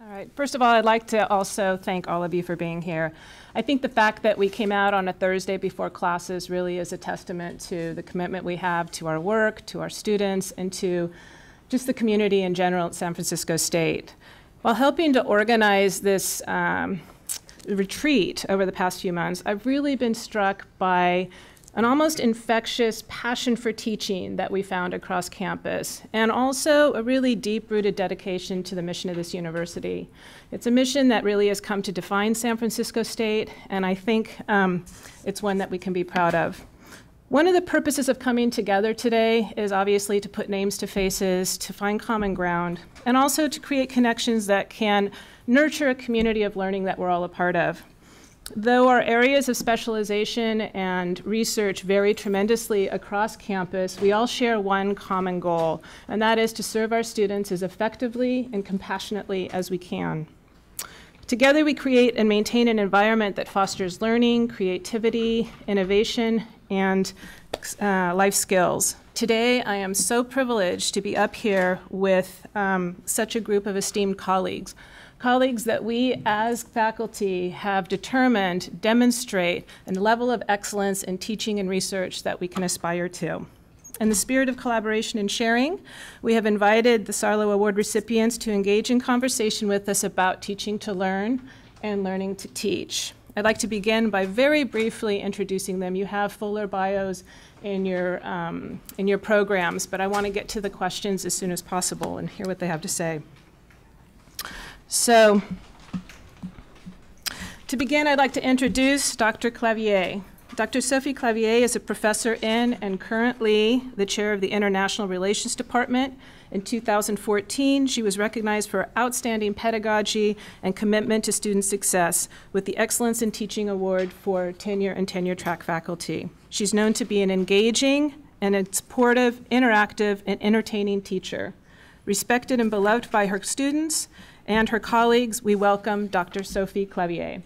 All right. First of all, I'd like to also thank all of you for being here. I think the fact that we came out on a Thursday before classes really is a testament to the commitment we have to our work, to our students, and to just the community in general at San Francisco State. While helping to organize this retreat over the past few months, I've really been struck by an almost infectious passion for teaching that we found across campus, and also a really deep-rooted dedication to the mission of this university. It's a mission that really has come to define San Francisco State, and I think it's one that we can be proud of. One of the purposes of coming together today is obviously to put names to faces, to find common ground, and also to create connections that can nurture a community of learning that we're all a part of. Though our areas of specialization and research vary tremendously across campus, we all share one common goal, and that is to serve our students as effectively and compassionately as we can. Together, we create and maintain an environment that fosters learning, creativity, innovation, and life skills. Today, I am so privileged to be up here with such a group of esteemed colleagues that we as faculty have determined demonstrate a level of excellence in teaching and research that we can aspire to. In the spirit of collaboration and sharing, we have invited the Sarlo Award recipients to engage in conversation with us about teaching to learn and learning to teach. I'd like to begin by very briefly introducing them. You have fuller bios in your programs, but I want to get to the questions as soon as possible and hear what they have to say. So, to begin, I'd like to introduce Dr. Clavier. Dr. Sophie Clavier is a professor in and currently the chair of the International Relations Department. In 2014, she was recognized for outstanding pedagogy and commitment to student success with the Excellence in Teaching Award for tenure and tenure-track faculty. She's known to be an engaging and a supportive, interactive, and entertaining teacher. Respected and beloved by her students and her colleagues, we welcome Dr. Sophie Clavier.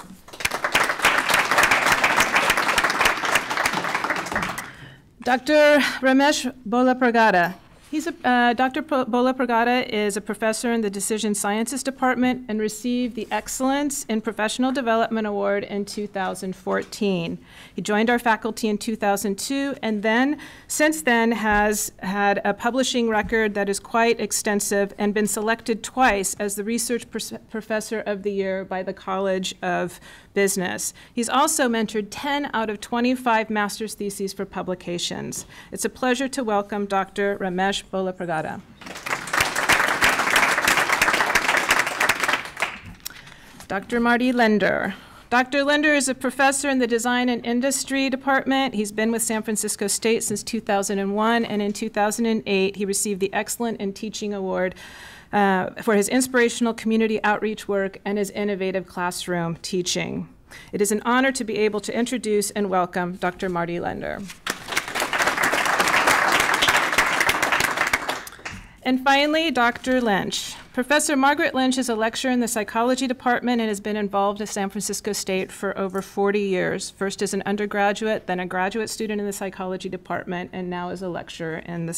Dr. Ramesh Bollapragada. Dr. Bollapragada is a professor in the Decision Sciences Department and received the Excellence in Professional Development Award in 2014. He joined our faculty in 2002 and then, since then, has had a publishing record that is quite extensive and been selected twice as the Research Professor of the Year by the College of Business. He's also mentored 10 out of 25 master's theses for publications. It's a pleasure to welcome Dr. Ramesh Bollapragada. Dr. Marty Linder. Dr. Linder is a professor in the Design and Industry Department. He's been with San Francisco State since 2001, and in 2008, he received the Excellent in Teaching Award for his inspirational community outreach work and his innovative classroom teaching. It is an honor to be able to introduce and welcome Dr. Marty Linder. And finally, Dr. Lynch. Professor Margaret Lynch is a lecturer in the psychology department and has been involved at San Francisco State for over 40 years, first as an undergraduate, then a graduate student in the psychology department, and now as a lecturer in the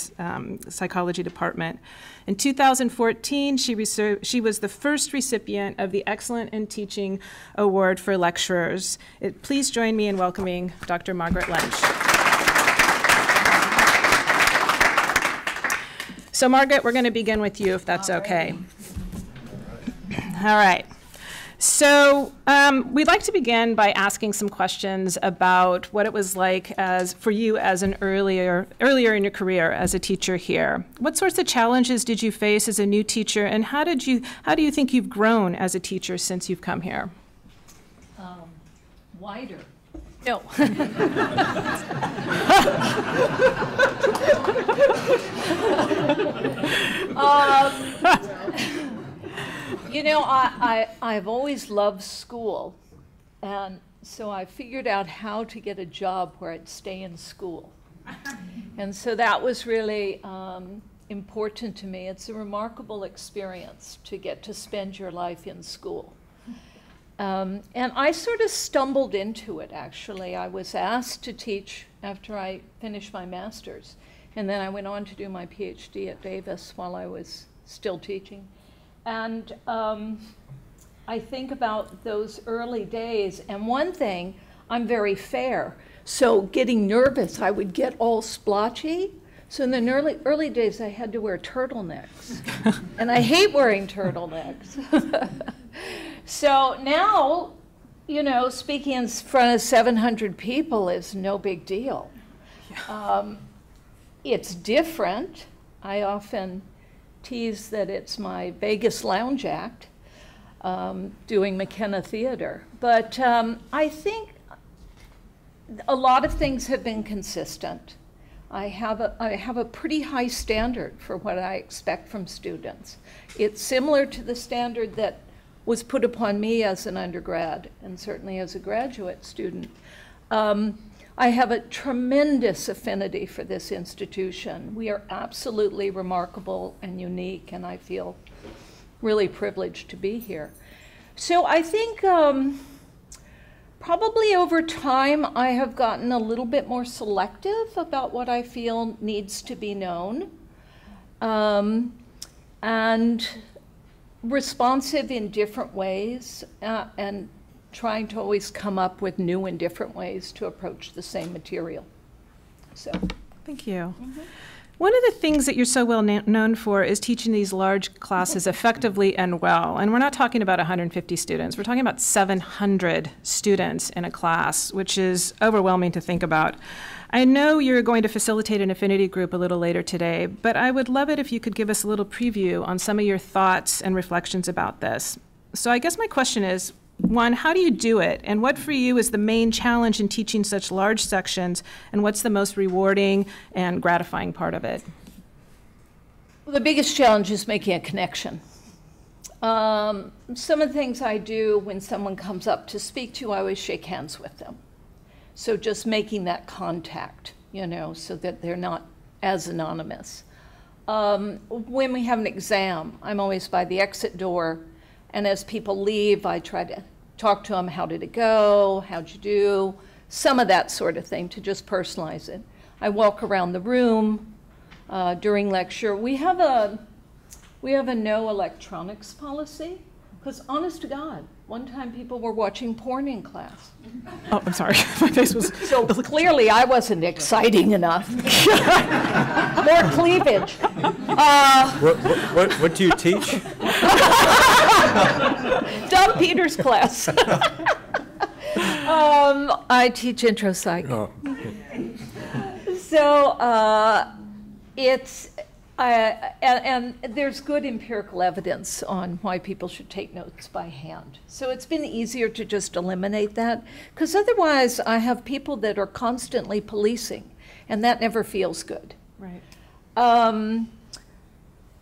psychology department. In 2014, she was the first recipient of the Excellent in Teaching Award for lecturers. Please join me in welcoming Dr. Margaret Lynch. So Margaret, we're going to begin with you, if that's okay. All right. So we'd like to begin by asking some questions about what it was like for you as an earlier in your career as a teacher here. What sorts of challenges did you face as a new teacher, and how do you think you've grown as a teacher since you've come here? Wider. No. You know, I've always loved school, and so I figured out how to get a job where I'd stay in school. And so that was really important to me. It's a remarkable experience to get to spend your life in school. And I sort of stumbled into it, actually. I was asked to teach after I finished my master's, and then I went on to do my PhD at Davis while I was still teaching. And I think about those early days, and one thing, I'm very fair. So getting nervous, I would get all splotchy. So in the early days, I had to wear turtlenecks. And I hate wearing turtlenecks. So now, you know, speaking in front of 700 people is no big deal. It's different. I often tease that it's my Vegas lounge act, doing McKenna Theater. But I think a lot of things have been consistent. I have a pretty high standard for what I expect from students. It's similar to the standard that was put upon me as an undergrad and certainly as a graduate student. I have a tremendous affinity for this institution. We are absolutely remarkable and unique, and I feel really privileged to be here. So I think probably over time, I have gotten a little bit more selective about what I feel needs to be known, and responsive in different ways, and trying to always come up with new and different ways to approach the same material. So, thank you. One of the things that you're so well known for is teaching these large classes effectively and well. And we're not talking about 150 students. We're talking about 700 students in a class, which is overwhelming to think about. I know you're going to facilitate an affinity group a little later today, but I would love it if you could give us a little preview on some of your thoughts and reflections about this. So I guess my question is, one, how do you do it? And what for you is the main challenge in teaching such large sections? And what's the most rewarding and gratifying part of it? Well, the biggest challenge is making a connection. Some of the things I do when someone comes up to speak to you, I always shake hands with them. So just making that contact, you know, so that they're not as anonymous. When we have an exam, I'm always by the exit door. And as people leave, I try to talk to them, how did it go, how'd you do, some of that sort of thing to just personalize it. I walk around the room during lecture. We have a no electronics policy, because honest to God, one time people were watching porn in class. Oh, I'm sorry, my face was... So clearly I wasn't exciting enough. More cleavage. What do you teach? Don Peters' class. I teach intro psych. Oh. So it's, and there's good empirical evidence on why people should take notes by hand. So it's been easier to just eliminate that, because otherwise I have people that are constantly policing, and that never feels good. Right.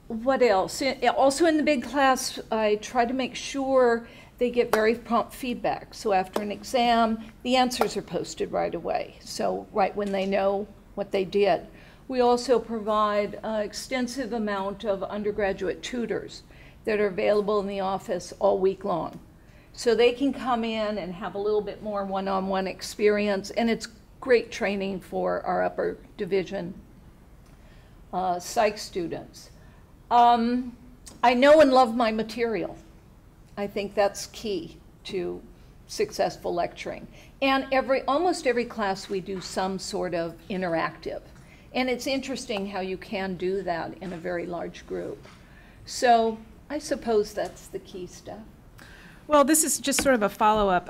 What else? Also in the big class, I try to make sure they get very prompt feedback. So after an exam, the answers are posted right away. So right when they know what they did. We also provide an extensive amount of undergraduate tutors that are available in the office all week long. So they can come in and have a little bit more one-on-one experience, and it's great training for our upper division psych students. I know and love my material. I think that's key to successful lecturing. And almost every class we do some sort of interactive. And it's interesting how you can do that in a very large group. So I suppose that's the key stuff. Well, this is just sort of a follow-up.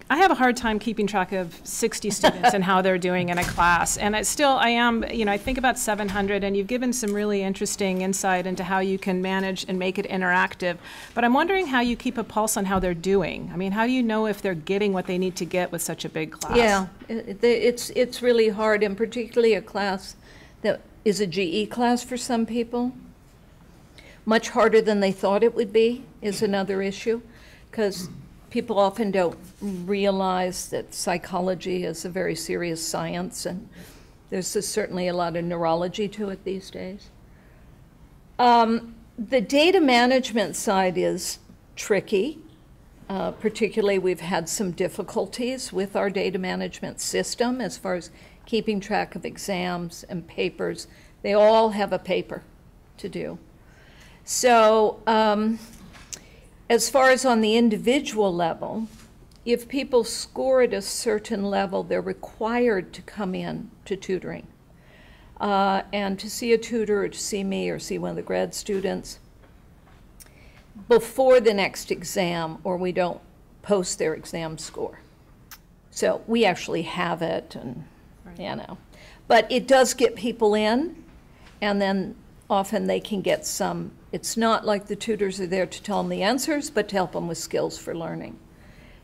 I have a hard time keeping track of 60 students and how they're doing in a class. And I think about 700, and you've given some really interesting insight into how you can manage and make it interactive. But I'm wondering how you keep a pulse on how they're doing. I mean, how do you know if they're getting what they need to get with such a big class? Yeah, it's really hard, and particularly a class that is a GE class for some people. Much harder than they thought it would be is another issue, because people often don't realize that psychology is a very serious science, and there's certainly a lot of neurology to it these days. The data management side is tricky. Particularly, we've had some difficulties with our data management system as far as keeping track of exams and papers. They all have a paper to do. So as far as on the individual level, if people score at a certain level, they're required to come in to tutoring. And to see a tutor or to see me or see one of the grad students before the next exam, or we don't post their exam score. So we actually have it, and you know. But it does get people in, and then often they can get some. It's not like the tutors are there to tell them the answers, but to help them with skills for learning.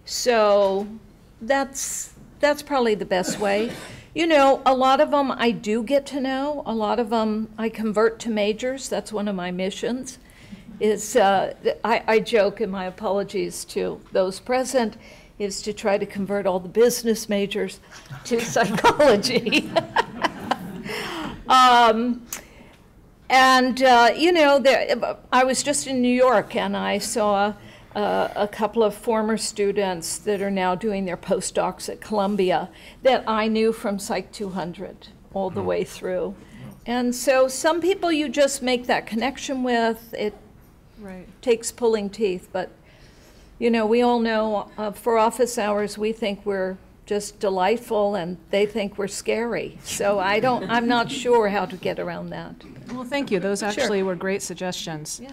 So that's probably the best way. You know, a lot of them I do get to know. A lot of them I convert to majors. That's one of my missions. Is I joke, and my apologies to those present, is to try to convert all the business majors to psychology. You know, I was just in New York, and I saw a couple of former students that are now doing their postdocs at Columbia that I knew from Psych 200 all the way through. And so some people you just make that connection with. It takes pulling teeth, but you know, we all know for office hours we think we're just delightful and they think we're scary. So I'm not sure how to get around that. Well, thank you. Those actually were great suggestions. Yeah.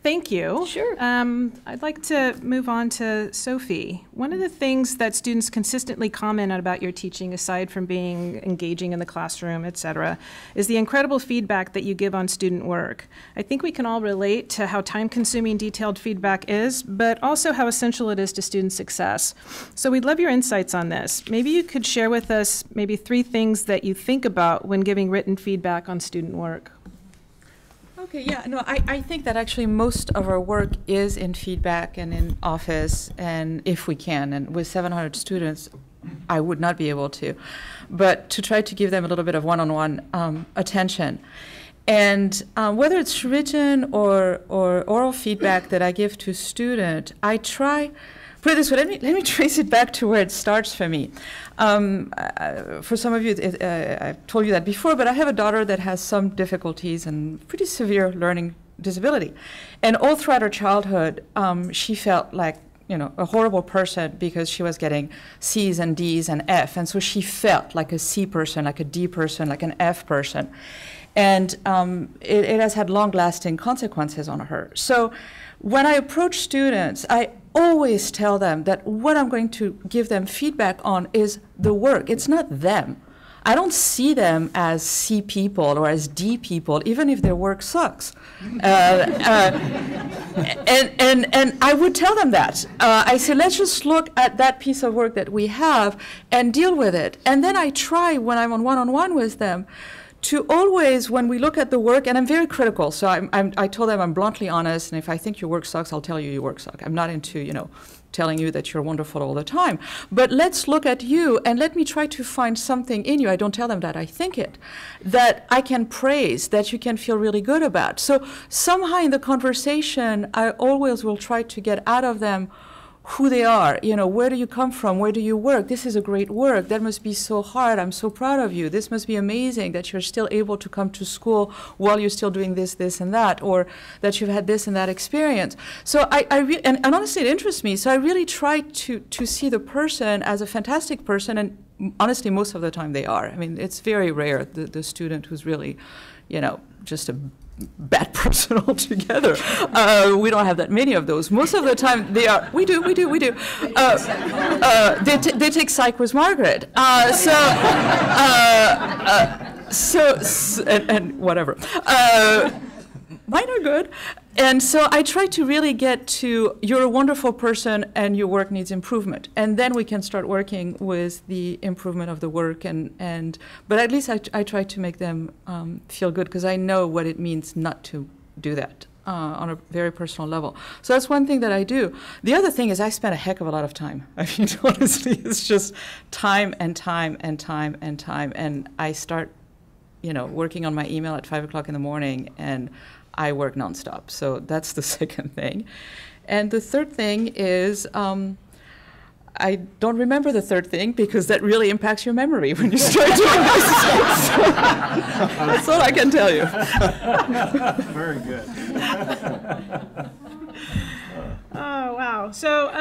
Thank you. Sure. I'd like to move on to Sophie. One of the things that students consistently comment about your teaching, aside from being engaging in the classroom, et cetera, is the incredible feedback that you give on student work. I think we can all relate to how time-consuming detailed feedback is, but also how essential it is to student success. So we'd love your insights on this. Maybe you could share with us maybe 3 things that you think about when giving written feedback on student work. Okay, yeah, no, I think that actually most of our work is in feedback and in office, and if we can, and with 700 students, I would not be able to, but to try to give them a little bit of one-on-one attention. And whether it's written or oral feedback that I give to student, I try, put it this way, let me trace it back to where it starts for me. For some of you, I've told you that before, but I have a daughter that has some difficulties and pretty severe learning disability. And all throughout her childhood, she felt like, you know, a horrible person because she was getting C's and D's and F. And so she felt like a C person, like a D person, like an F person. And it has had long-lasting consequences on her. So when I approach students, I always tell them that what I'm going to give them feedback on is the work. It's not them. I don't see them as C people or as D people, even if their work sucks. And I would tell them that. I say, let's just look at that piece of work that we have and deal with it. And then I try, when I'm on one-on-one with them, to always, when we look at the work, and I'm very critical, so I told them I'm bluntly honest, and if I think your work sucks, I'll tell you your work sucks. I'm not into, you know, telling you that you're wonderful all the time. But let's look at you, and let me try to find something in you. I don't tell them that I think it, that I can praise, that you can feel really good about. So somehow in the conversation, I always will try to get out of them who they are, you know, where do you come from, where do you work? This is a great work, that must be so hard, I'm so proud of you. This must be amazing that you're still able to come to school while you're still doing this, this, and that, or that you've had this and that experience. So and honestly, it interests me, so I really try to see the person as a fantastic person, and honestly, most of the time they are. I mean, it's very rare, the student who's really, you know, just a bad person altogether. We don't have that many of those. Most of the time they are. We do. They take psych with Margaret. And whatever. Mine are good. And so I try to really get to, you're a wonderful person and your work needs improvement. And then we can start working with the improvement of the work. But at least I try to make them feel good, because I know what it means not to do that on a very personal level. So that's one thing that I do. The other thing is I spend a heck of a lot of time. I mean, honestly, it's just time and time and time and time. And I start, you know, working on my email at 5 o'clock in the morning, and I work nonstop. So that's the second thing. And the third thing is, I don't remember the third thing, because that really impacts your memory when you start doing this. That's all I can tell you. Very good. Wow. So,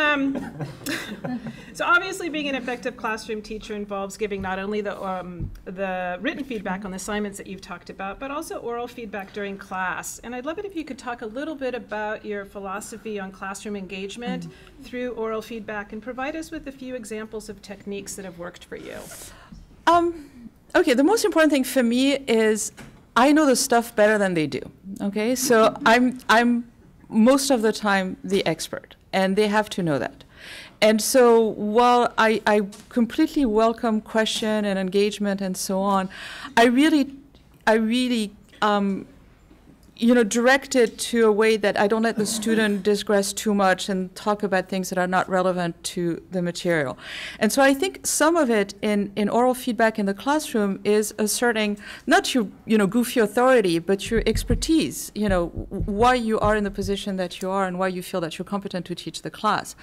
so obviously being an effective classroom teacher involves giving not only the written feedback on the assignments that you've talked about, but also oral feedback during class. And I'd love it if you could talk a little bit about your philosophy on classroom engagement through oral feedback and provide us with a few examples of techniques that have worked for you. Okay, the most important thing for me is I know the stuff better than they do. Okay, so I'm most of the time the expert, and they have to know that. And so while I completely welcome question and engagement and so on, I really direct it to a way that I don't let the student digress too much and talk about things that are not relevant to the material. And so I think some of it in oral feedback in the classroom is asserting not your goofy authority, but your expertise, why you are in the position that you are and why you feel that you're competent to teach the class.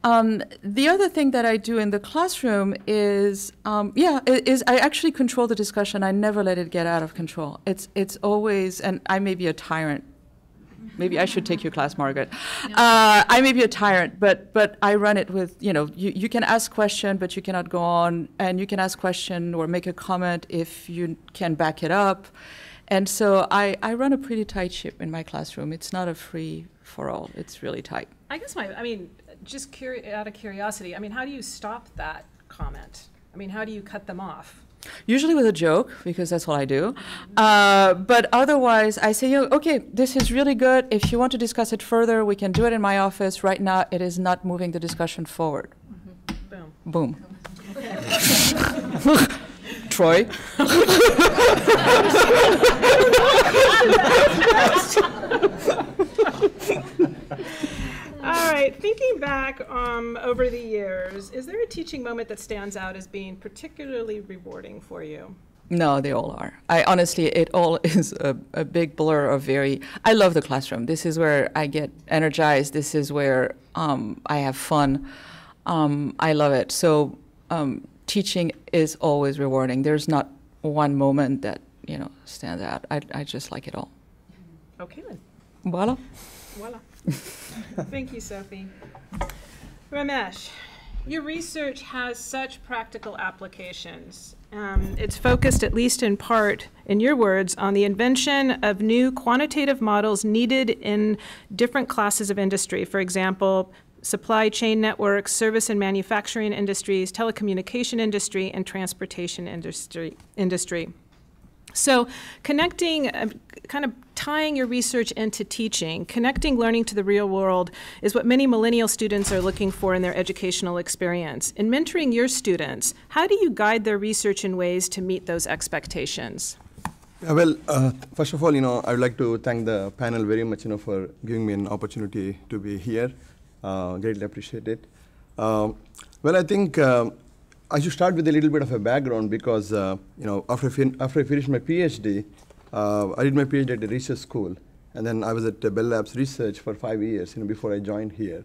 The other thing that I do in the classroom is I actually control the discussion. I never let it get out of control. It's always, and I may be a tyrant. Maybe I should take your class, Margaret. I may be a tyrant, but I run it with, you can ask question, but you cannot go on, and you can ask question or make a comment if you can back it up. And so I run a pretty tight ship in my classroom. It's not a free for all. It's really tight. I guess just out of curiosity, how do you stop that comment? How do you cut them off? Usually with a joke, because that's what I do. But otherwise, I say, okay, this is really good. If you want to discuss it further, we can do it in my office. Right now, it is not moving the discussion forward. Boom. Boom. Troi. All right, thinking back over the years, is there a teaching moment that stands out as being particularly rewarding for you? No, they all are. Honestly, it all is a big blur of I love the classroom. This is where I get energized. This is where I have fun. I love it. So teaching is always rewarding. There's not one moment that, stands out. I just like it all. Okay then. Voila. Voila. Thank you, Sophie. Ramesh, your research has such practical applications. It's focused, at least in part, in your words, on the invention of new quantitative models needed in different classes of industry. For example, supply chain networks, service and manufacturing industries, telecommunication industry, and transportation industry. So connecting, kind of tying your research into teaching, connecting learning to the real world is what many millennial students are looking for in their educational experience. In mentoring your students, how do you guide their research in ways to meet those expectations? Yeah, well, first of all, I would like to thank the panel very much, for giving me an opportunity to be here. Greatly appreciate it. Well, I think I should start with a little bit of a background because, after I finished my PhD, I did my PhD at a research school, and then I was at Bell Labs Research for 5 years, before I joined here.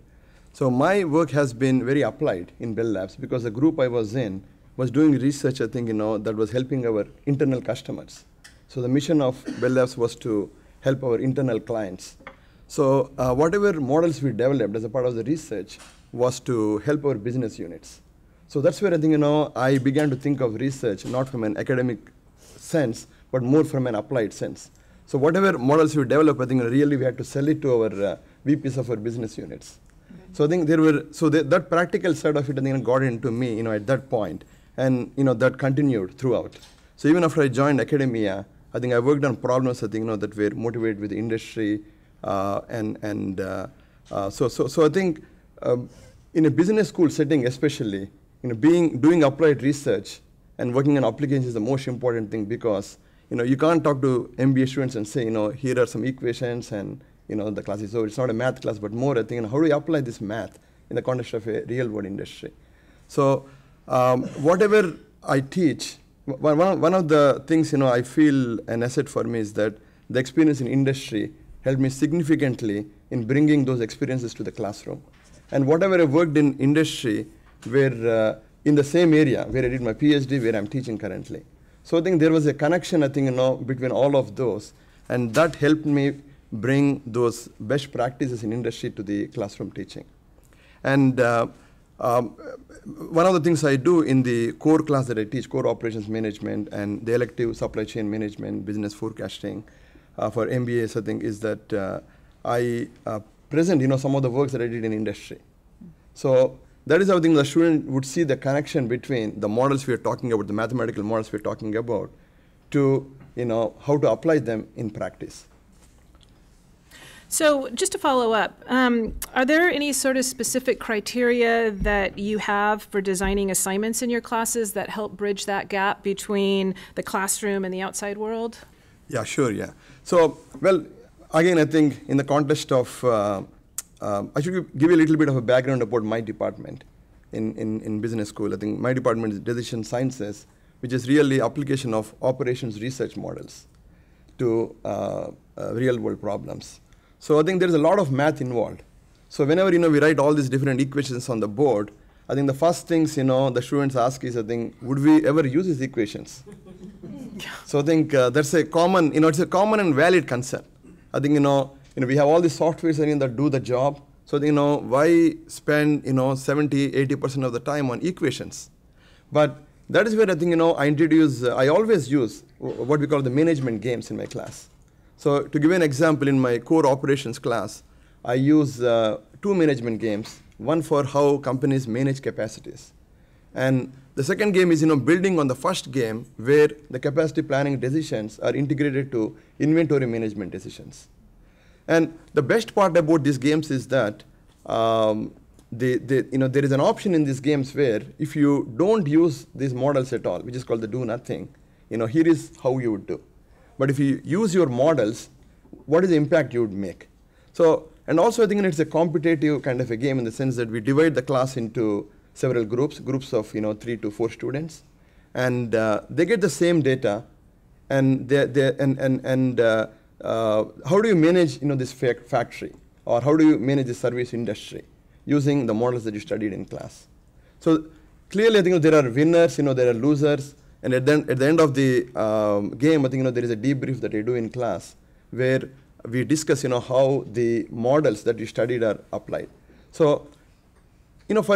So my work has been very applied in Bell Labs because the group I was in was doing research, I think, that was helping our internal customers. So the mission of Bell Labs was to help our internal clients. So whatever models we developed as a part of the research was to help our business units. So that's where I think, I began to think of research not from an academic sense, but more from an applied sense. So whatever models we develop, I think really we had to sell it to our VPs of our business units. Okay. So I think that practical side of it, I think, got into me, at that point, and that continued throughout. So even after I joined academia, I think I worked on problems, I think, that were motivated with the industry, so I think in a business school setting, especially, doing applied research and working on applications is the most important thing because, you can't talk to MBA students and say, here are some equations and, the class is over. It's not a math class, but more, I think, how do we apply this math in the context of a real world industry? So whatever I teach, one of the things, I feel an asset for me is that the experience in industry helped me significantly in bringing those experiences to the classroom. And whatever I worked in industry were in the same area where I did my PhD, where I'm teaching currently. So I think there was a connection, I think, between all of those, and that helped me bring those best practices in industry to the classroom teaching. And one of the things I do in the core class that I teach, core operations management and the elective supply chain management, business forecasting for MBAs, I think, is that I present, some of the works that I did in industry. So that is how I think the student would see the connection between the models we are talking about, the mathematical models we are talking about, to how to apply them in practice. So just to follow up, are there any sort of specific criteria that you have for designing assignments in your classes that help bridge that gap between the classroom and the outside world? Yeah, sure, yeah. So, well, again, I think in the context of, I should give you a little bit of a background about my department in business school. I think my department is decision sciences, which is really application of operations research models to real world problems. So I think there's a lot of math involved. So whenever we write all these different equations on the board, I think the first things the students ask is, I think, would we ever use these equations? So I think that's a common, it's a common and valid concern. I think we have all these softwares that do the job. So why spend 70-80% of the time on equations? But that is where I think I always use what we call the management games in my class. So to give you an example, in my core operations class, I use 2 management games, one for how companies manage capacities. And the second game is building on the first game, where the capacity planning decisions are integrated to inventory management decisions. And the best part about these games is that there is an option in these games where if you don't use these models at all, which is called the do nothing, here is how you would do. But if you use your models, what is the impact you would make? So, and also I think it's a competitive kind of a game in the sense that we divide the class into several groups of 3 to 4 students, and they get the same data, and how do you manage this factory, or how do you manage the service industry using the models that you studied in class? So clearly I think there are winners, there are losers. And at the end of the game, I think there is a debrief that I do in class where we discuss how the models that you studied are applied. So for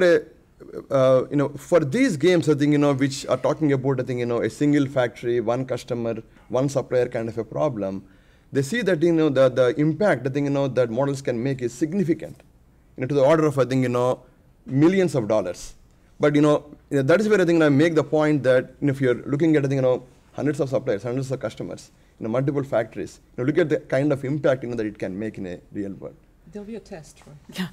these games, I think which are talking about a single factory, one customer, one supplier kind of a problem, they see that the impact that models can make is significant, to the order of I think millions of dollars. But that is where I think I make the point that if you're looking at hundreds of suppliers, hundreds of customers, multiple factories, look at the kind of impact that it can make in a real world. There'll be a test, right? Yeah.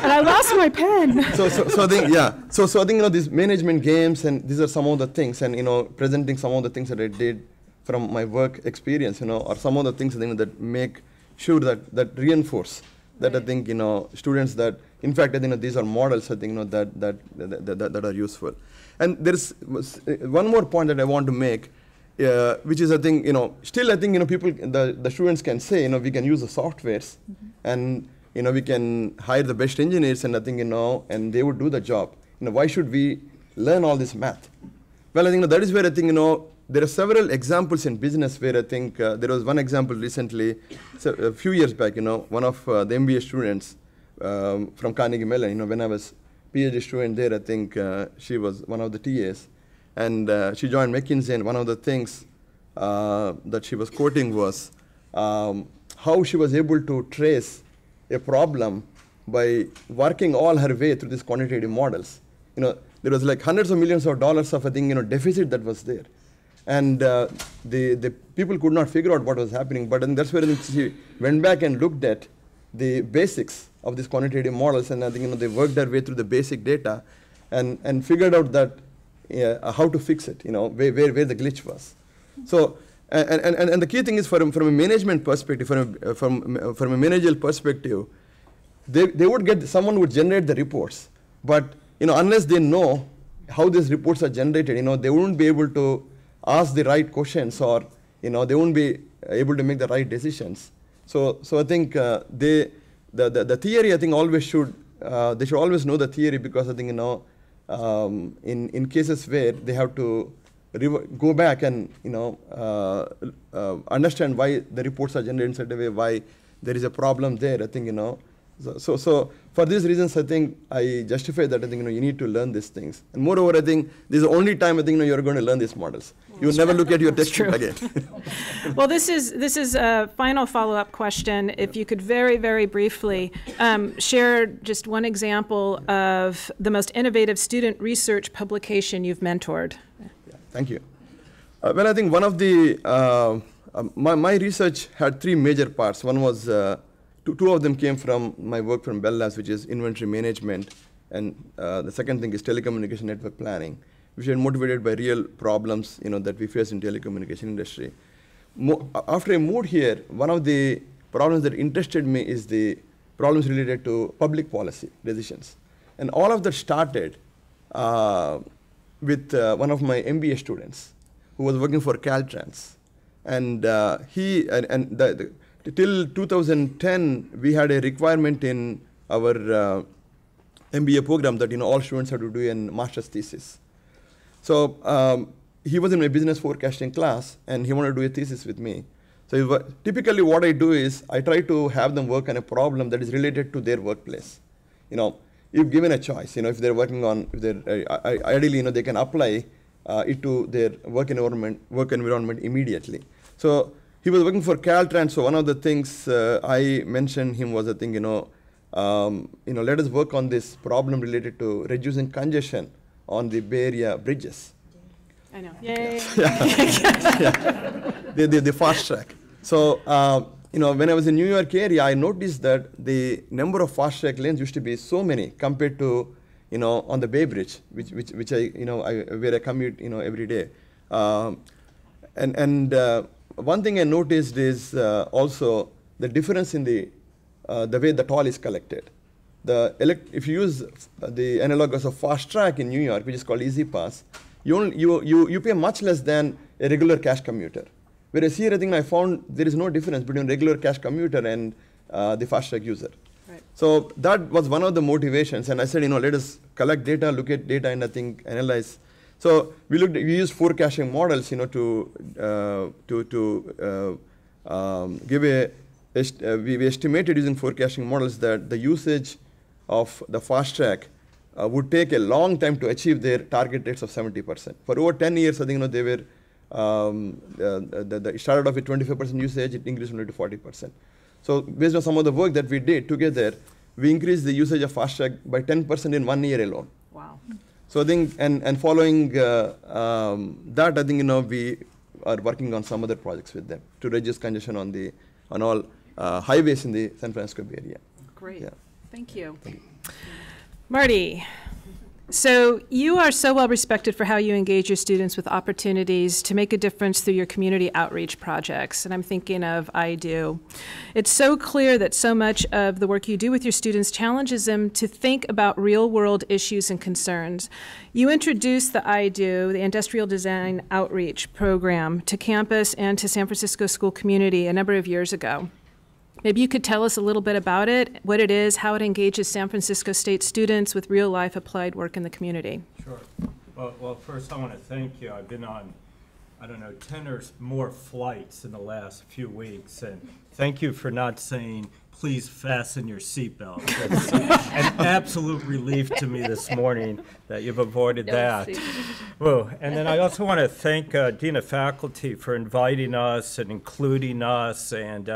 And I lost my pen. So I think So I think these management games, and these are some of the things, and presenting some of the things that I did from my work experience, or some of the things I think that make sure that reinforce that I think students that. In fact, I think these are models I think that are useful. And there's one more point that I want to make, which is I think still I think people the students can say we can use the softwares, and we can hire the best engineers, and I think and they would do the job. Why should we learn all this math? Well, I think that is where I think there are several examples in business where I think there was one example recently, a few years back. One of the MBA students. From Carnegie Mellon, when I was PhD student there, I think she was one of the TAs, and she joined McKinsey, and one of the things that she was quoting was how she was able to trace a problem by working all her way through these quantitative models. There was like hundreds of millions of dollars of I think deficit that was there, and the people could not figure out what was happening. But that's where she went back and looked at the basics of these quantitative models, and I think they worked their way through the basic data, and figured out that how to fix it, where the glitch was. So and the key thing is from a management perspective, from a managerial perspective, they would get someone would generate the reports, but unless they know how these reports are generated, they wouldn't be able to ask the right questions, or they wouldn't be able to make the right decisions. So I think the theory I think always should they should always know the theory, because I think in cases where they have to go back and understand why the reports are generated in such a way, why there is a problem there, I think So for these reasons, I think I justify that. I think you need to learn these things, and moreover, I think this is the only time I think you're going to learn these models. You never look at your textbook again. Well, this is a final follow-up question. If you could very, very briefly share just one example of the most innovative student research publication you've mentored. Yeah, thank you. Well, I think one of the my research had three major parts. One was two of them came from my work from Bell Labs, which is inventory management, and the second thing is telecommunication network planning, which are motivated by real problems that we face in telecommunication industry. After I moved here, one of the problems that interested me is the problems related to public policy decisions, and all of that started with one of my MBA students who was working for Caltrans, and till 2010 we had a requirement in our MBA program that all students have to do a master's thesis. So he was in my business forecasting class, and he wanted to do a thesis with me. So typically what I do is I try to have them work on a problem that is related to their workplace. If given a choice, if they're working on, ideally, they can apply it to their work environment immediately. So he was working for Caltrans. So one of the things I mentioned him was, I think, let us work on this problem related to reducing congestion on the Bay Area bridges. I know. Yay. The fast track. So, when I was in New York area, I noticed that the number of fast track lanes used to be so many compared to, on the Bay Bridge, which I, where I commute, every day. And one thing I noticed is also the difference in the way the toll is collected. If you use the analogous of fast track in New York, which is called Easy Pass, you pay much less than a regular cash commuter. Whereas here, I think I found there is no difference between regular cash commuter and the fast track user. Right. So that was one of the motivations, and I said, let us collect data, look at data, and I think analyze. So we used forecasting models, to give we estimated using forecasting models that the usage of the fast track would take a long time to achieve their target rates of 70%. For over 10 years, I think they were it started off with 25% usage, it increased only to 40%. So based on some of the work that we did together, we increased the usage of fast track by 10% in 1 year alone. Wow. So I think, and following that, I think we are working on some other projects with them to reduce congestion on all highways in the San Francisco Bay Area. Great. Yeah. Thank you. Marty, so you are so well respected for how you engage your students with opportunities to make a difference through your community outreach projects, and I'm thinking of I Do. It's so clear that so much of the work you do with your students challenges them to think about real-world issues and concerns. You introduced the I Do, the Industrial Design Outreach Program, to campus and to San Francisco school community a number of years ago. Maybe you could tell us a little bit about it, what it is, how it engages San Francisco State students with real-life applied work in the community. Sure. Well, first I want to thank you. I've been on, 10 or more flights in the last few weeks, and thank you for not saying, please fasten your seatbelt. That's an absolute relief to me this morning that you've avoided that. Whoa. And then I also want to thank Dean of Faculty for inviting us and including us and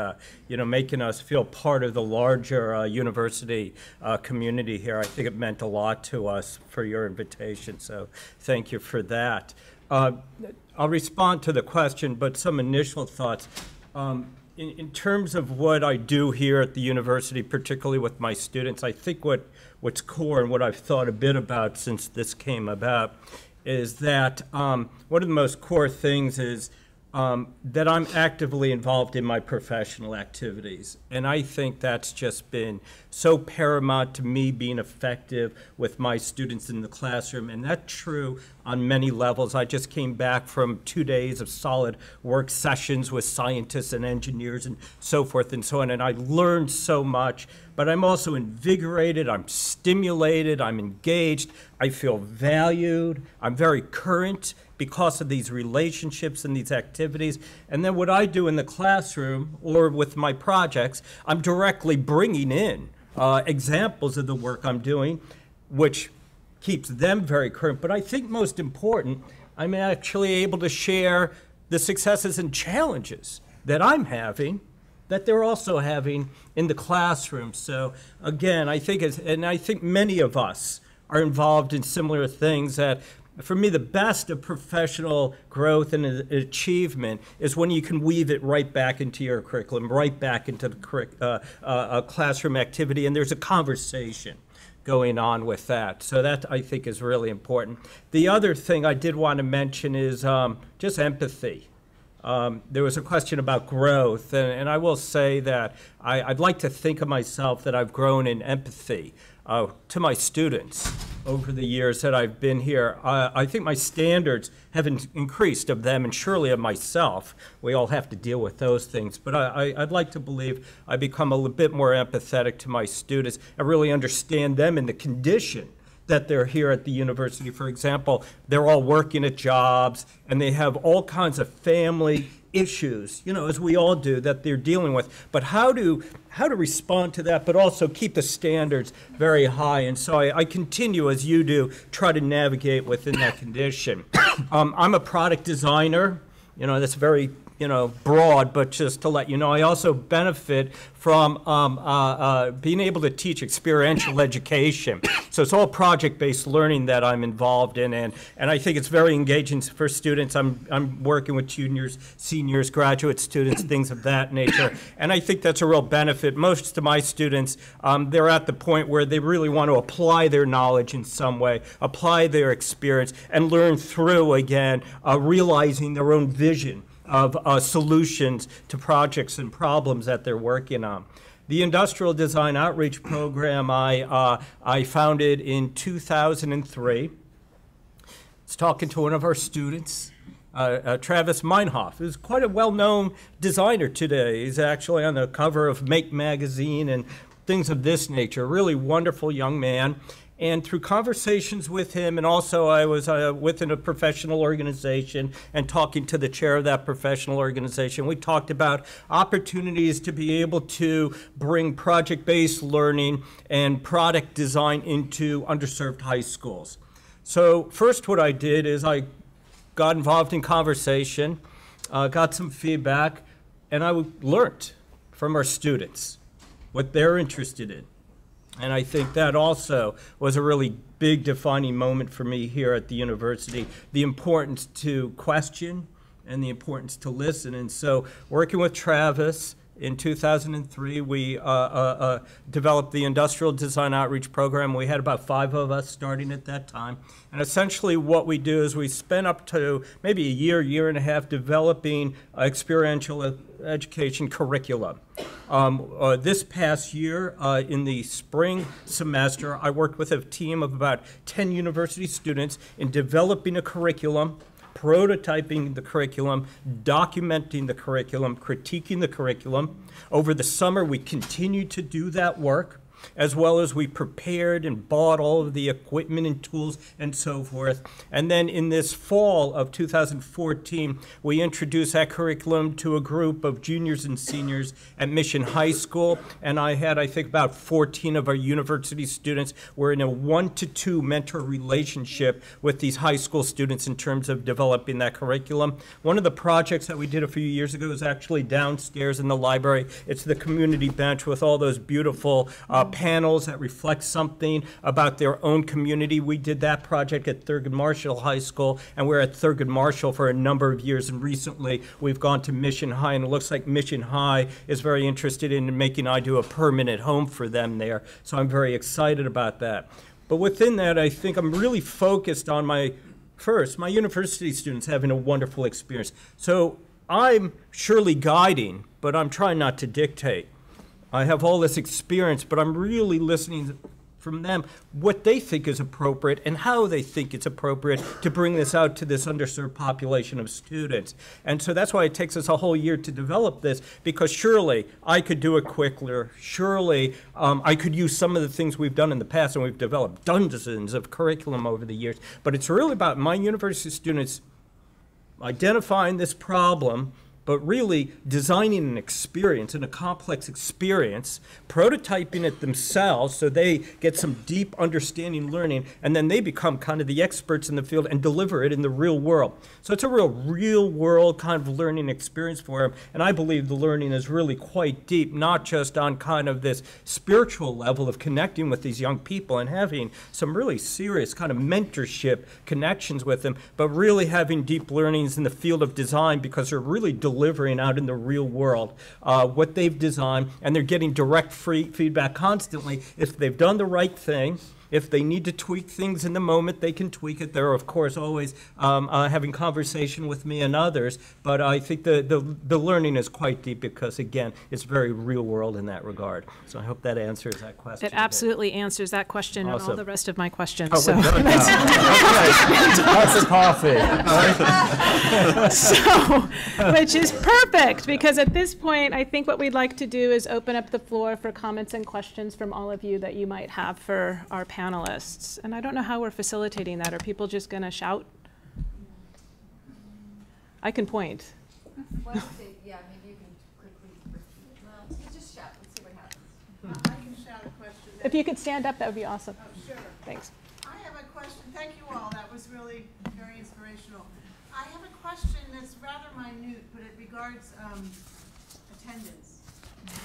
making us feel part of the larger university community here. I think it meant a lot to us for your invitation, so thank you for that. I'll respond to the question, but some initial thoughts. In terms of what I do here at the university, particularly with my students, I think what's core and what I've thought a bit about since this came about is that one of the most core things is that I'm actively involved in my professional activities. And I think that's just been so paramount to me being effective with my students in the classroom. And that's true on many levels. I just came back from 2 days of solid work sessions with scientists and engineers and so forth and so on. And I learned so much, but I'm also invigorated, I'm stimulated, I'm engaged, I feel valued, I'm very current because of these relationships and these activities. And then what I do in the classroom or with my projects, I'm directly bringing in examples of the work I'm doing, which keeps them very current. But I think most important, I'm actually able to share the successes and challenges that I'm having that they're also having in the classroom. So again, I think and I think many of us are involved in similar things that, for me, the best of professional growth and achievement is when you can weave it right back into your curriculum, right back into the classroom activity, and there's a conversation going on with that. So that, I think, is really important. The other thing I did want to mention is just empathy. There was a question about growth, and I will say that I'd like to think of myself that I've grown in empathy to my students over the years that I've been here. I think my standards have increased of them and surely of myself. We all have to deal with those things, but I'd like to believe I become a little bit more empathetic to my students. I really understand them and the condition that they're here at the university. For example, they're all working at jobs and they have all kinds of family issues, you know, as we all do, that they're dealing with. But how to respond to that, but also keep the standards very high. And so I continue, as you do, try to navigate within that condition. I'm a product designer. You know, that's very, you know, broad, but just to let you know, I also benefit from being able to teach experiential education. So it's all project-based learning that I'm involved in, and I think it's very engaging for students. I'm working with juniors, seniors, graduate students, things of that nature, and I think that's a real benefit. Most of my students, they're at the point where they really want to apply their knowledge in some way, apply their experience, and learn through, again, realizing their own vision of solutions to projects and problems that they're working on. The Industrial Design Outreach Program I founded in 2003. I was talking to one of our students, Travis Meinhof, who's quite a well-known designer today. He's actually on the cover of Make magazine and things of this nature. Really wonderful young man. And through conversations with him, and also I was within a professional organization and talking to the chair of that professional organization, we talked about opportunities to be able to bring project-based learning and product design into underserved high schools. So first what I did is I got involved in conversation, got some feedback, and I learned from our students what they're interested in. And I think that also was a really big defining moment for me here at the university, the importance to question and the importance to listen. And so working with Travis in 2003, we developed the Industrial Design Outreach Program. We had about 5 of us starting at that time. And essentially what we do is we spend up to maybe a year, year and a half developing experiential education curriculum. This past year, in the spring semester, I worked with a team of about 10 university students in developing a curriculum, prototyping the curriculum, documenting the curriculum, critiquing the curriculum. Over the summer, we continued to do that work, as well as we prepared and bought all of the equipment and tools and so forth. And then in this fall of 2014, we introduced that curriculum to a group of juniors and seniors at Mission High School. And I had, I think, about 14 of our university students were in a 1-to-2 mentor relationship with these high school students in terms of developing that curriculum. One of the projects that we did a few years ago is actually downstairs in the library. It's the community bench with all those beautiful panels that reflect something about their own community. We did that project at Thurgood Marshall High School, and we're at Thurgood Marshall for a number of years, and recently we've gone to Mission High, and it looks like Mission High is very interested in making IDO a permanent home for them there, so I'm very excited about that. But within that, I think I'm really focused on my university students having a wonderful experience. So I'm surely guiding, but I'm trying not to dictate. I have all this experience, but I'm really listening from them what they think is appropriate and how they think it's appropriate to bring this out to this underserved population of students. And so that's why it takes us a whole year to develop this, because surely I could do it quicker. Surely I could use some of the things we've done in the past, and we've developed dozens of curriculum over the years. But it's really about my university students identifying this problem but really designing an experience and a complex experience, prototyping it themselves so they get some deep understanding learning, and then they become kind of the experts in the field and deliver it in the real world. So it's a real world kind of learning experience for them, and I believe the learning is really quite deep, not just on kind of this spiritual level of connecting with these young people and having some really serious kind of mentorship connections with them, but really having deep learnings in the field of design, because they're really delivering out in the real world what they've designed, and they're getting direct feedback constantly. If they've done the right thing, if they need to tweak things in the moment, they can tweak it. They're, of course, always having conversation with me and others, but I think the learning is quite deep because, again, it's very real world in that regard. So I hope that answers that question. It absolutely answers that question and all the rest of my questions. Oh, so. we're done now. Lots of coffee. So, which is perfect, because at this point, I think what we'd like to do is open up the floor for comments and questions from all of you that you might have for our panelists. And I don't know how we're facilitating that. Are people just going to shout? I can point. Yeah, maybe you can quickly repeat. Well, you just shout. Let's see what happens. I can shout a question. If you could stand up, that would be awesome. Oh, sure. Thanks. I have a question. Thank you all. That was really very inspirational. I have a question that's rather minute, but it regards attendance.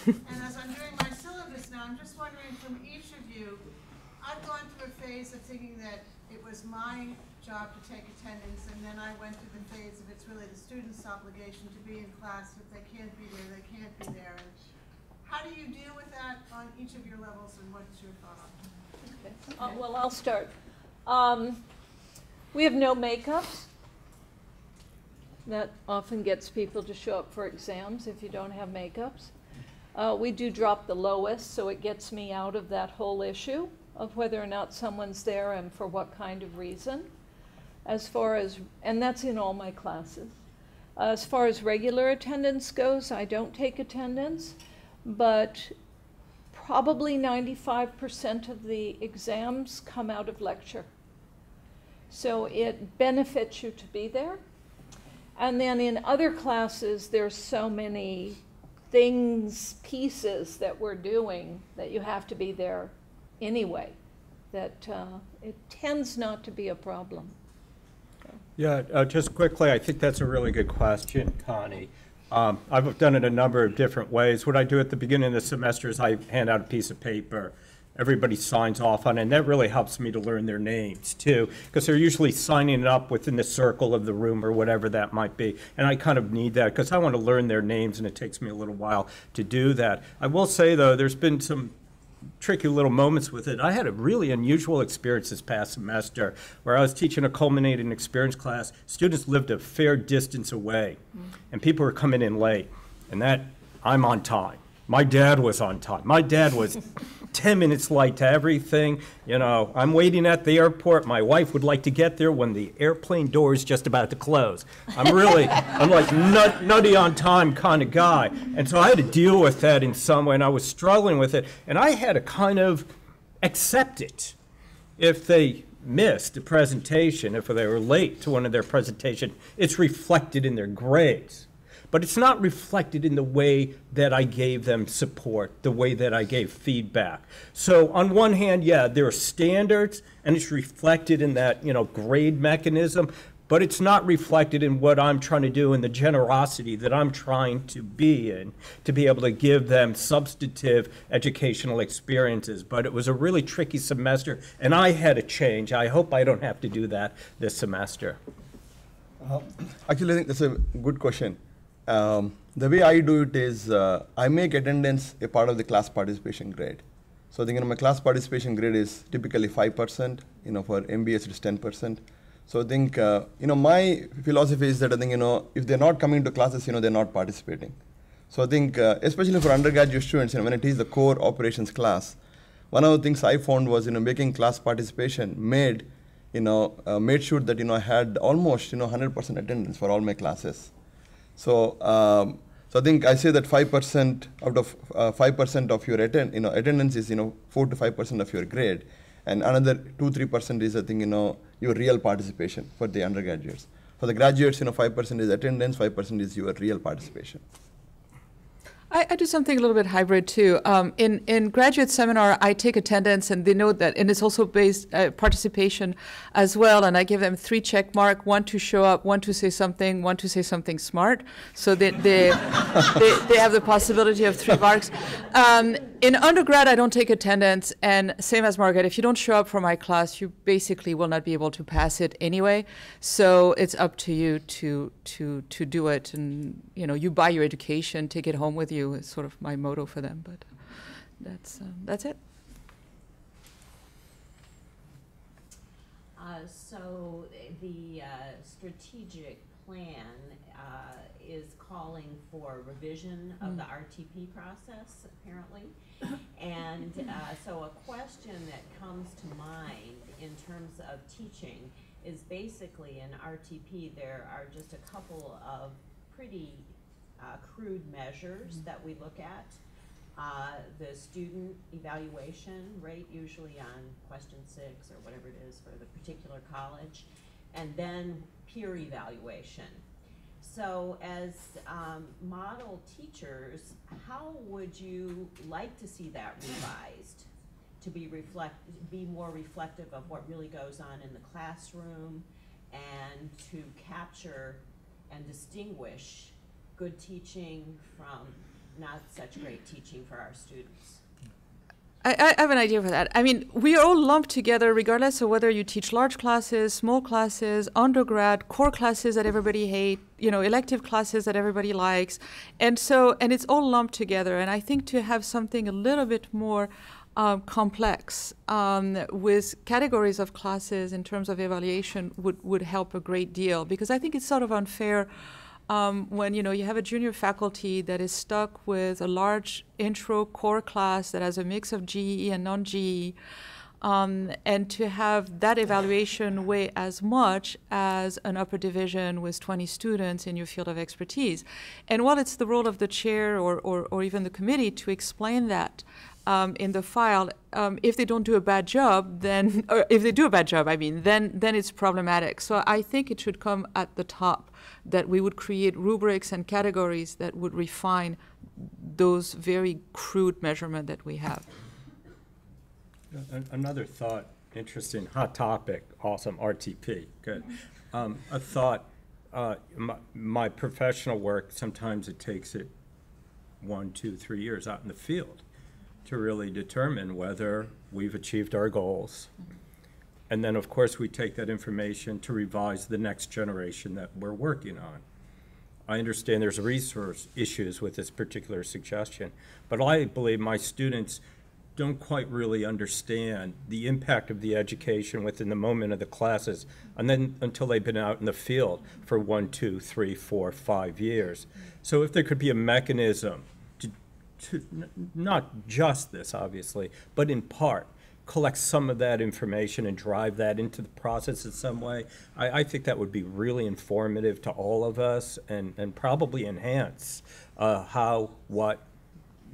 And as I'm doing my syllabus now, I'm just wondering from each of you, I've gone through a phase of thinking that it was my job to take attendance, and then I went through the phase of it's really the student's obligation to be in class. If they can't be there, they can't be there. And how do you deal with that on each of your levels, and what's your thought on it? Okay. Well, I'll start. We have no makeups. That often gets people to show up for exams if you don't have makeups. We do drop the lowest, so it gets me out of that whole issue of whether or not someone's there and for what kind of reason. As far as, and that's in all my classes. As far as regular attendance goes, I don't take attendance, but probably 95% of the exams come out of lecture. So it benefits you to be there. And then in other classes, there's so many things, pieces that we're doing that you have to be there anyway, that it tends not to be a problem. Yeah, just quickly, I think that's a really good question, Connie. I've done it a number of different ways. What I do at the beginning of the semester is I hand out a piece of paper. Everybody signs off on it, and that really helps me to learn their names, too, because they're usually signing it up within the circle of the room or whatever that might be. And I kind of need that because I want to learn their names, and it takes me a little while to do that. I will say, though, there's been some tricky little moments with it. I had a really unusual experience this past semester where I was teaching a culminating experience class. Students lived a fair distance away, and people were coming in late, and that I'm on time. My dad was on time. My dad was 10 minutes late to everything. You know, I'm waiting at the airport. My wife would like to get there when the airplane door is just about to close. I'm like nutty on time kind of guy. And so I had to deal with that in some way, and I was struggling with it. And I had to kind of accept it. If they missed a presentation, if they were late to one of their presentations, it's reflected in their grades. But it's not reflected in the way that I gave them support, the way that I gave feedback. So on one hand, yeah, there are standards, and it's reflected in that, you know, grade mechanism, but it's not reflected in what I'm trying to do in the generosity that I'm trying to be in, to be able to give them substantive educational experiences. But it was a really tricky semester, and I had to change. I hope I don't have to do that this semester. Actually, I think that's a good question. The way I do it is I make attendance a part of the class participation grade. So I think, you know, my class participation grade is typically 5%. You know, for MBS it's 10%. So I think, you know, my philosophy is that I think, you know, if they're not coming to classes, you know, they're not participating. So I think, especially for undergraduate students, you know, when it is the core operations class, one of the things I found was, you know, making class participation made sure that, you know, I had almost, you know, 100% attendance for all my classes. So, so I think I say that 5% out of 5% of your attendance is, you know, 4 to 5% of your grade, and another 2-3% is, I think, you know, your real participation for the undergraduates. For the graduates, 5% is attendance, 5% is your real participation. I do something a little bit hybrid too. In graduate seminar, I take attendance, and they know that, and it's also based participation as well. And I give them 3 check mark: 1 to show up, 1 to say something, 1 to say something smart. So they have the possibility of 3 marks. In undergrad, I don't take attendance, and same as Margaret, if you don't show up for my class, you basically will not be able to pass it anyway. So it's up to you to do it, and you buy your education, take it home with you. Is sort of my motto for them, but that's it. So the strategic plan is calling for revision of the RTP process, apparently. And so a question that comes to mind in terms of teaching is basically in RTP there are just a couple of pretty crude measures that we look at. The student evaluation rate, usually on question 6 or whatever it is for the particular college, and then peer evaluation. So as model teachers, how would you like to see that revised to be more reflective of what really goes on in the classroom, and to capture and distinguish good teaching from not such great teaching for our students? I have an idea for that. I mean, we are all lumped together regardless of whether you teach large classes, small classes, undergrad, core classes that everybody hates, elective classes that everybody likes. And it's all lumped together. And I think to have something a little bit more complex with categories of classes in terms of evaluation would help a great deal, because I think it's sort of unfair when you have a junior faculty that is stuck with a large intro core class that has a mix of GE and non-GE, and to have that evaluation weigh as much as an upper division with 20 students in your field of expertise. And while it's the role of the chair or even the committee to explain that in the file, if they don't do a bad job, then, or if they do a bad job, then it's problematic. So I think it should come at the top, that we would create rubrics and categories that would refine those very crude measurements that we have. Another thought, interesting, hot topic, awesome, RTP, good. A thought, my professional work, sometimes it takes it 1, 2, 3 years out in the field to really determine whether we've achieved our goals. And then, of course, we take that information to revise the next generation that we're working on. I understand there's resource issues with this particular suggestion, but I believe my students don't quite really understand the impact of the education within the moment of the classes, and then until they've been out in the field for 1, 2, 3, 4, 5 years. So if there could be a mechanism to not just this, obviously, but in part, collect some of that information and drive that into the process in some way, I think that would be really informative to all of us, and probably enhance what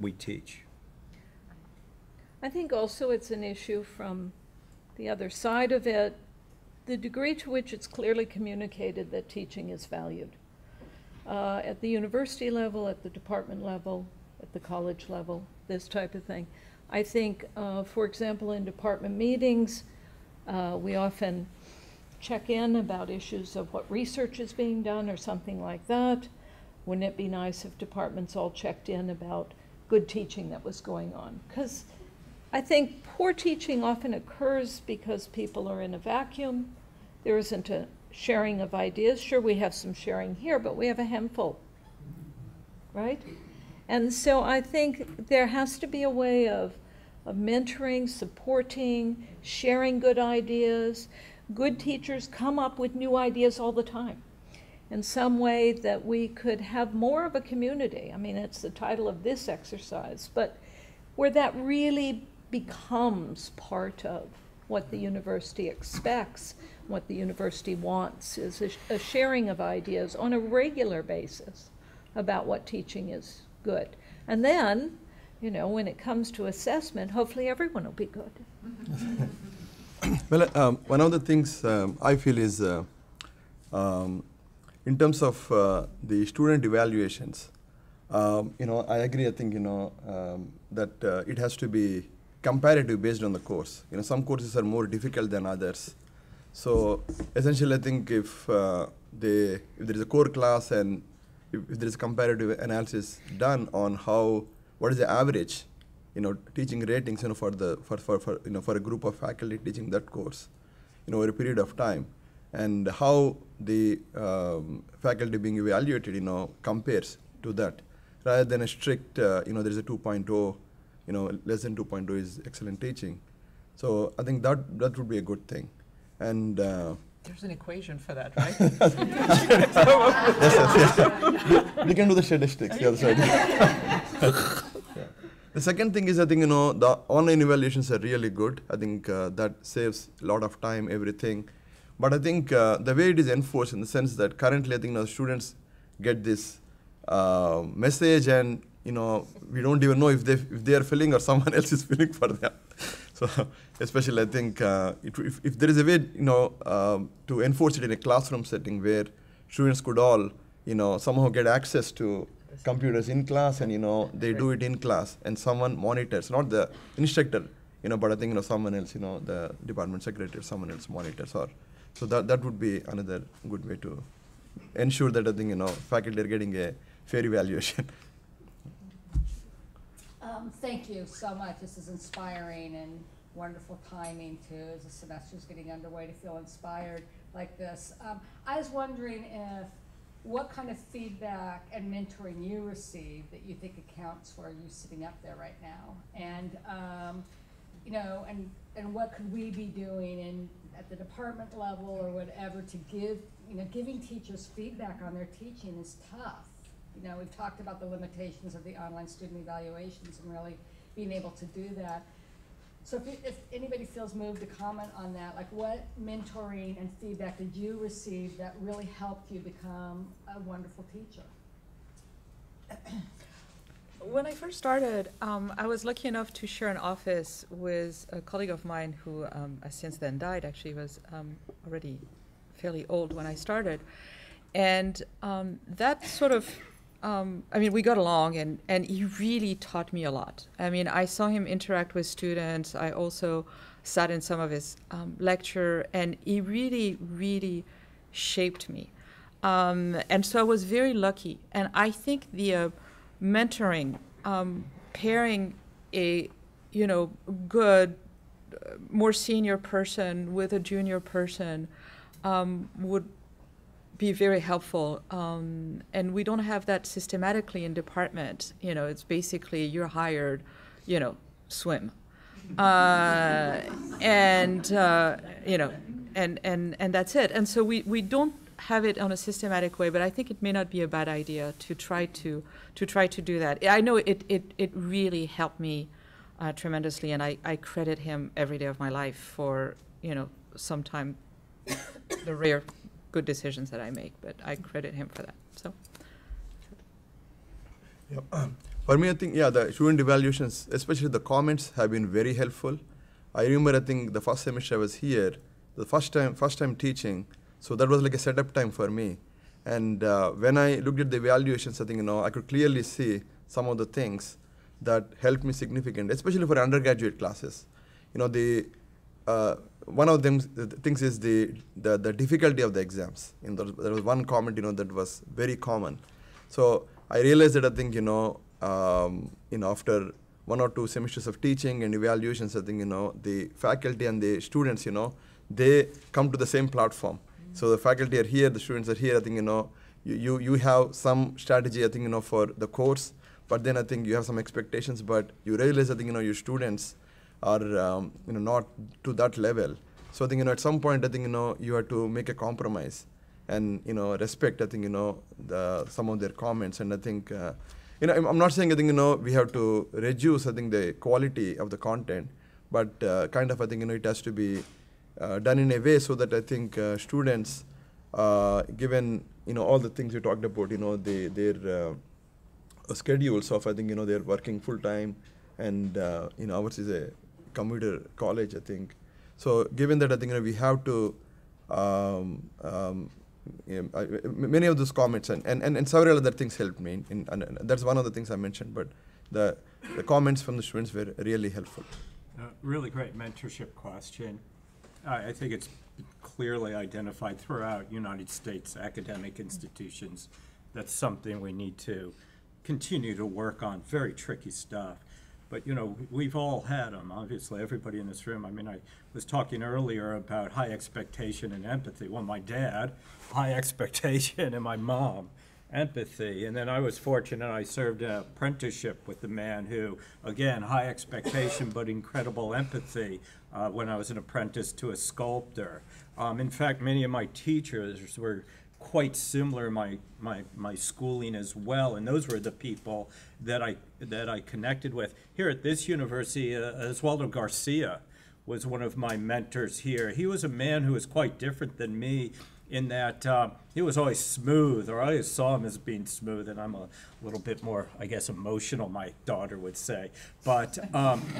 we teach. I think also it's an issue from the other side of it, the degree to which it's clearly communicated that teaching is valued. At the university level, at the department level, at the college level, this type of thing. I think, for example, in department meetings, we often check in about issues of what research is being done or something like that. Wouldn't it be nice if departments all checked in about good teaching that was going on? Because I think poor teaching often occurs because people are in a vacuum. There isn't a sharing of ideas. Sure, we have some sharing here, but we have a handful, right? And so I think there has to be a way of mentoring, supporting, sharing good ideas. Good teachers come up with new ideas all the time. In some way that we could have more of a community. I mean, it's the title of this exercise, but where that really becomes part of what the university expects, what the university wants, is a sharing of ideas on a regular basis about what teaching is good. And then, when it comes to assessment, hopefully everyone will be good. Well, one of the things I feel is in terms of the student evaluations, I agree. I think that it has to be comparative based on the course. Some courses are more difficult than others. So essentially, I think if there is a core class and if there is comparative analysis done on what is the average, teaching ratings, for a group of faculty teaching that course, over a period of time, and how the faculty being evaluated, compares to that, rather than a strict, there is a 2.0, less than 2.0 is excellent teaching. So I think that would be a good thing. And there's an equation for that, right? yes. We can do the statistics. Yeah, that's right. Yeah. The second thing is, I think, the online evaluations are really good. I think that saves a lot of time, everything. But I think the way it is enforced, in the sense that currently, I think students get this message, and we don't even know if they are filling or someone else is filling for them. So especially, I think if there is a way to enforce it in a classroom setting where students could all somehow get access to computers in class, and they do it in class, and someone monitors, not the instructor, but I think someone else, the department secretary or someone else monitors, or so that would be another good way to ensure that I think faculty are getting a fair evaluation. Thank you so much. This is inspiring and wonderful timing too, as the semester's getting underway, to feel inspired like this. I was wondering what kind of feedback and mentoring you receive that you think accounts for you sitting up there right now, and and what could we be doing at the department level or whatever to give, giving teachers feedback on their teaching is tough. We've talked about the limitations of the online student evaluations and really being able to do that. So if anybody feels moved to comment on that, like what mentoring and feedback did you receive that really helped you become a wonderful teacher? When I first started, I was lucky enough to share an office with a colleague of mine who has since then died. Actually, was already fairly old when I started. And that sort of, we got along, and he really taught me a lot. I saw him interact with students. I also sat in some of his lecture, and he really, really shaped me. And so I was very lucky. And I think the mentoring, pairing a, good, more senior person with a junior person would be very helpful, and we don't have that systematically in department. It's basically you're hired, swim, and that's it. And so we don't have it on a systematic way, but I think it may not be a bad idea to try to do that. I know it really helped me tremendously, and I credit him every day of my life for sometime the rare good decisions that I make, but I credit him for that. So, for me, I think the student evaluations, especially the comments, have been very helpful. I remember, I think the first semester I was here, the first time teaching, so that was like a setup time for me. And when I looked at the evaluations, I think I could clearly see some of the things that helped me significantly, especially for undergraduate classes. One of them things is the difficulty of the exams. There was one comment that was very common. So I realized that I think after 1 or 2 semesters of teaching and evaluations, I think the faculty and the students they come to the same platform. So the faculty are here, the students are here. I think you have some strategy, I think for the course, but then I think you have some expectations, but you realize I think your students are not to that level. So I think at some point I think you have to make a compromise and respect I think some of their comments. And I think I'm not saying I think we have to reduce I think the quality of the content, but kind of I think it has to be done in a way so that I think students, given all the things you talked about, their schedules of I think they're working full time, and ours is a commuter college, I think. So given that I think we have to Many of those comments and several other things helped me. And that's one of the things I mentioned, but the comments from the students were really helpful. Really great mentorship question. I think it's clearly identified throughout United States academic institutions. That's something we need to continue to work on. Very tricky stuff. But, you know, we've all had them, obviously, everybody in this room. I mean, I was talking earlier about high expectation and empathy. Well, my dad, high expectation, and my mom, empathy. And then I was fortunate, I served an apprenticeship with the man who, again, high expectation but incredible empathy when I was an apprentice to a sculptor. In fact, many of my teachers were quite similar in my schooling as well, and those were the people that I connected with. Here at this university, Oswaldo Garcia was one of my mentors here. He was a man who was quite different than me in that he was always smooth, or I always saw him as being smooth, and I'm a little bit more, I guess, emotional, my daughter would say. But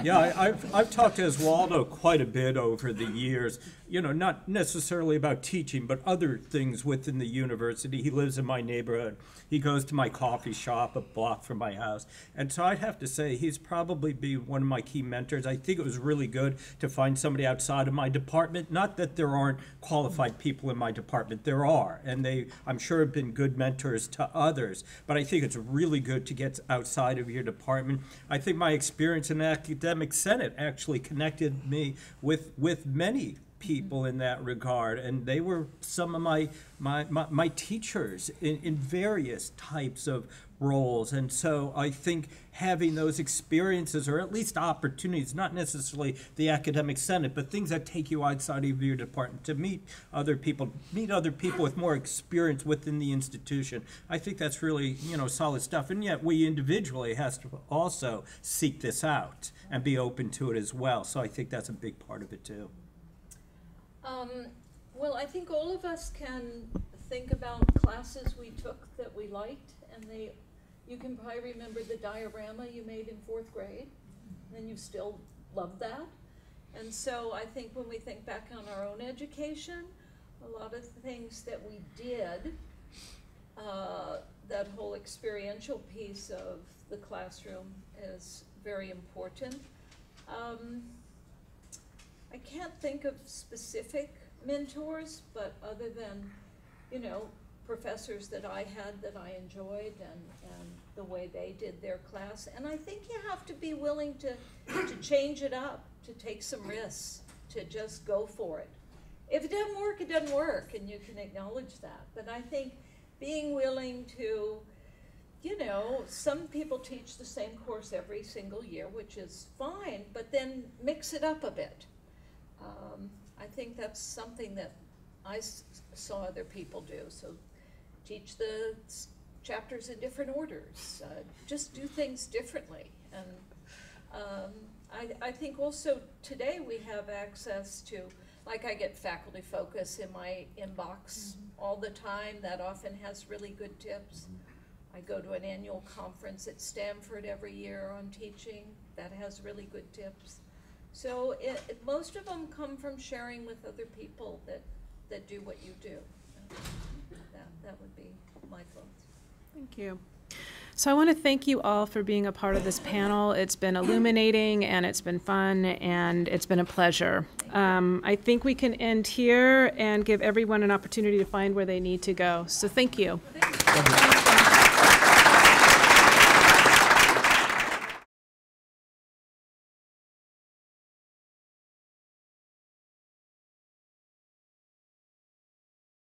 yeah, I've talked to Oswaldo quite a bit over the years, you know, not necessarily about teaching, but other things within the university. He lives in my neighborhood. He goes to my coffee shop a block from my house. And so I'd have to say he's probably be one of my key mentors. I think it was really good to find somebody outside of my department. Not that there aren't qualified people in my department. There are, and they, I'm sure, have been good mentors to others. But I think it's really good to get outside of your department. I think my experience in the academic senate actually connected me with many people in that regard, and they were some of my teachers in various types of roles. And so I think having those experiences, or at least opportunities, not necessarily the academic senate, but things that take you outside of your department to meet other people with more experience within the institution. I think that's really, you know, solid stuff. And yet we individually has to also seek this out and be open to it as well. So I think that's a big part of it too. Well, I think all of us can think about classes we took that we liked, and you can probably remember the diorama you made in 4th grade, and you still love that. And so I think when we think back on our own education, a lot of things that we did, that whole experiential piece of the classroom is very important. I can't think of specific mentors, but other than, you know, professors that I had that I enjoyed and the way they did their class. And I think you have to be willing to change it up, to take some risks, to just go for it. If it doesn't work, it doesn't work, and you can acknowledge that. But I think being willing to, you know, some people teach the same course every single year, which is fine, but then mix it up a bit. I think that's something that I saw other people do. So teach the chapters in different orders. Just do things differently. And I think also today we have access to, like, I get faculty focus in my inbox all the time. That often has really good tips. I go to an annual conference at Stanford every year on teaching. That has really good tips. So most of them come from sharing with other people that do what you do. That would be my thoughts. Thank you. So I want to thank you all for being a part of this panel. It's been illuminating, and it's been fun, and it's been a pleasure. I think we can end here and give everyone an opportunity to find where they need to go. So thank you. Thank you.